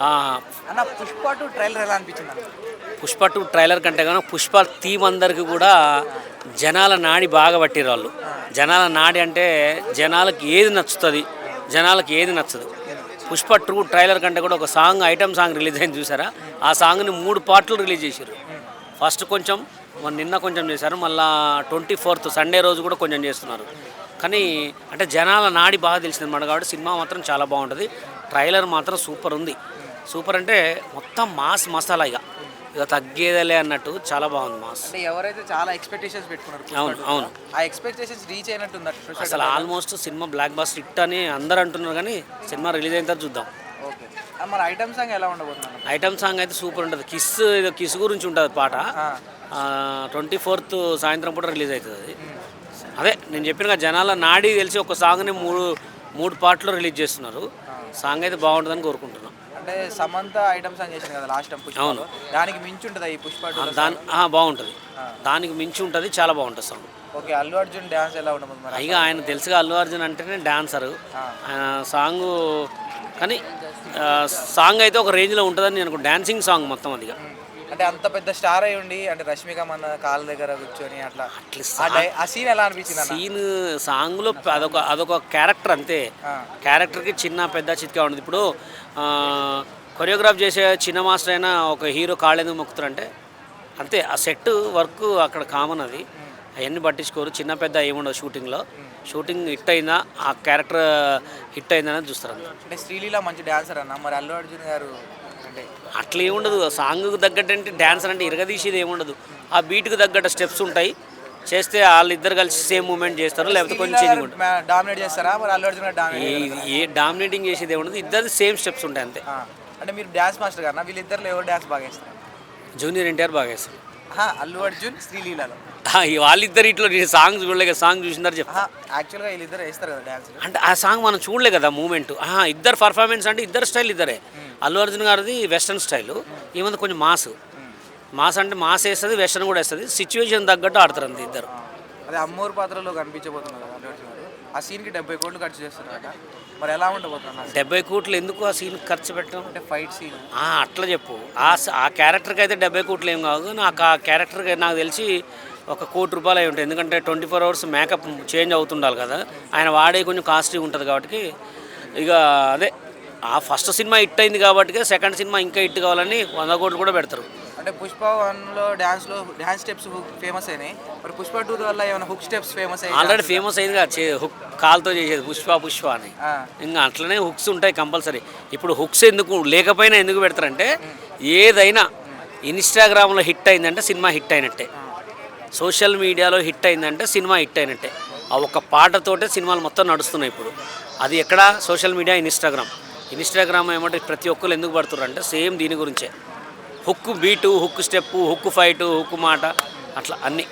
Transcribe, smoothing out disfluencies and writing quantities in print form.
ఆ, అన్న పుష్ప 2 ట్రైలర్ ఎలా అనిపించింది అన్న? పుష్ప 2 ట్రైలర్ కంటే కానీ పుష్ప థీమ్ అందరికీ కూడా జనాల నాడి బాగా పట్టిరు వాళ్ళు. జనాల నాడి అంటే జనాలకు ఏది నచ్చుతుంది, జనాలకు ఏది నచ్చదు. పుష్ప 2 ట్రైలర్ కంటే కూడా ఒక సాంగ్, ఐటమ్ సాంగ్ రిలీజ్ అయింది చూసారా, ఆ సాంగ్ని 3 పార్ట్లు రిలీజ్ చేశారు. ఫస్ట్ కొంచెం, నిన్న కొంచెం చేశారు, మళ్ళీ 24th సండే రోజు కూడా కొంచెం చేస్తున్నారు. కానీ అంటే జనాల నాడి బాగా తెలిసింది అన్నమాట. కాబట్టి సినిమా మాత్రం చాలా బాగుంటుంది. ట్రైలర్ మాత్రం సూపర్ ఉంది. సూపర్ అంటే మొత్తం మాస్ మసాలా, ఇక తగ్గేదేలే అన్నట్టు చాలా బాగుంది మాస్. అంటే ఎవరైతే చాలా ఎక్స్పెక్టేషన్స్ పెట్టుకున్నారు పుష్ప అవును 2 అవును. ఆ ఎక్స్పెక్టేషన్స్ రీచ్ అయినట్టుంది అసలు almost cinema blockbuster hit అని అందరూ అంటున్నారు. కానీ సినిమా రిలీజ్ అయిన తర్వాత చూద్దాం. ఓకే. మరి ఐటమ్ సాంగ్ ఎలా ఉండబోతున్నాను? ఐటమ్ సాంగ్ అయితే సూపర్ ఉంటుంది. కిస్ గురించి ఉంటుంది పాట. 24th సాయంత్రం పూట రిలీజ్ అవుతుంది అది. అదే నేను చెప్పిన జనాల నాడి తెలిసి ఒక సాంగ్ని మూడు పార్ట్లో రిలీజ్ చేస్తున్నారు. సాంగ్ అయితే బాగుంటుందని కోరుకుంటున్నాం. అంటే సమంత ఐటమ్ సాంగ్ చేసింది కదా లాస్ట్ టైం పుష్ప. అవును. దానికి మించి ఉంటుంది ఈ పుష్ప 2 బాగుంటుంది. దానికి మించి ఉంటుంది, చాలా బాగుంటుంది song. Okay. Allu Arjun dance ఎలా ఉండబోతుంది మరి? ఇక ఆయన తెలుసుగా, అల్లు అర్జున్ అంటేనే డాన్సరు. ఆయన సాంగ్ కానీ సాంగ్ అయితే ఒక రేంజ్లో ఉంటుందని నేను డాన్సింగ్ సాంగ్ మొత్తం అదిగా. అంటే అంత పెద్ద స్టార్ అయి ఉండి అంటే రష్మిక మన కాళ్ళ దగ్గర కూర్చొని అట్లా ఆ సీన్ ఎలా అనిపించింది? సీన్ సాంగ్లో అదొక క్యారెక్టర్ అంతే. క్యారెక్టర్కి చిన్న పెద్ద చిత్కా ఉండదు. ఇప్పుడు కొరియోగ్రాఫ్ చేసే చిన్న మాస్టర్ అయినా ఒక హీరో కాళ్ళు ఎందుకు మొక్కుతారంటే అంతే. ఆ సెట్ వర్క్ అక్కడ కామన్, అది అవన్నీ పట్టించుకోరు. చిన్న పెద్ద ఏముండదు. షూటింగ్ హిట్ అయిందా, ఆ క్యారెక్టర్ హిట్ అయిందా అని చూస్తారు. అంటే శ్రీలీల మంచి డాన్సర్ అన్న, మరి అల్లు అర్జున్ గారు అంటే అట్లా ఏముండదు. సాంగ్కి తగ్గట్టు అంటే డాన్సర్ అంటే ఇరగదీసేది ఏముండదు. ఆ బీట్కి తగ్గట్టు స్టెప్స్ ఉంటాయి, చేస్తే వాళ్ళిద్దరు కలిసి సేమ్ మూమెంట్ చేస్తారు, లేకపోతే కొంచెం చేంజ్ ఉంటుంది. డామినేట్ చేస్తారా మరి అల్లు అర్జున్ గారు? డామినేటింగ్ చేసేది ఏముండదు, ఇద్దరు సేమ్ స్టెప్స్ ఉంటాయి అంతే. అంటే మీరు డ్యాన్స్ మాస్టర్ గారు, వీళ్ళిద్దరు ఎవరు డ్యాన్స్ బాగా వేస్తారు? జూనియర్ ఎన్టీఆర్ బాగా వేస్తారు. అల్లు అర్జున్ శ్రీలీలలో వాళ్ళిద్దరు ఇట్లా సాంగ్ చూడలే, సాంగ్ చూసినారు చెప్తా. యాక్చువల్గా వీళ్ళిద్దరు వేస్తారు కదా డ్యాన్స్. అంటే ఆ సాంగ్ మనం చూడలే కదా మూమెంట్. ఇద్దరు పర్ఫార్మెన్స్ అంటే ఇద్దరు స్టైల్ ఇద్దరే. అల్లు అర్జున్ గారిది వెస్ట్రన్ స్టైల్, ఈమెది కొంచెం మాస్ అంటే మాస్ వేస్తుంది, వెస్ట్రన్ కూడా వేస్తుంది. సిచ్యువేషన్ తగ్గట్టు ఆడతారు అంతే ఇద్దరు. అదే అమ్మోరు పాత్రలో కనిపించబోతున్నారు అల్లు అర్జున్ గారు. ఆ సీన్కి 70 కోట్లు ఖర్చు చేస్తున్నారట. మరి ఎలా ఉండబోతున్నారు? 70 కోట్లు ఎందుకు ఆ సీన్ ఖర్చు పెట్టడం? అంటే ఫైట్ సీన్ అట్లా చెప్పు. ఆ క్యారెక్టర్కి అయితే 70 కోట్లు ఏం కాదు. నాకు ఆ క్యారెక్టర్కి నాకు తెలిసి ఒక ₹1 కోటి అయి ఉంటాయి. ఎందుకంటే 24 hours మేకప్ చేంజ్ అవుతుండాలి కదా, ఆయన వాడే కొంచెం కాస్ట్లీ ఉంటుంది. కాబట్టి ఇక అదే ఆ ఫస్ట్ సినిమా హిట్ అయింది కాబట్టి సెకండ్ సినిమా ఇంకా హిట్ కావాలని 100 కోట్లు కూడా పెడతారు. అంటే పుష్ప 1లో డ్యాన్స్ స్టెప్స్ ఫేమస్ అయినాయి. మరి పుష్ప 2 వల్ల ఏమైనా హుక్ స్టెప్స్ ఫేమస్ అయ్యాయి? ఆల్రెడీ ఫేమస్ అయింది కదా, హుక్ కాల్తో చేసేది పుష్ప అని. ఇంకా అట్లనే హుక్స్ ఉంటాయి కంపల్సరీ. ఇప్పుడు హుక్స్ ఎందుకు లేకపోయినా ఎందుకు పెడతారంటే, ఏదైనా ఇన్స్టాగ్రామ్లో హిట్ అయిందంటే సినిమా హిట్ అయినట్టే, సోషల్ మీడియాలో హిట్ అయిందంటే సినిమా హిట్ అయినట్టే. ఆ ఒక్క పాటతోటే సినిమాలు మొత్తం నడుస్తున్నాయి ఇప్పుడు. అది ఎక్కడ? సోషల్ మీడియా, ఇన్స్టాగ్రామ్ ఏమంటే ప్రతి ఒక్కరు ఎందుకు పడుతున్నారు అంటే సేమ్ దీని గురించే. Hook beat, hook step, hook fight, hook మాట, అట్లా అన్నీ.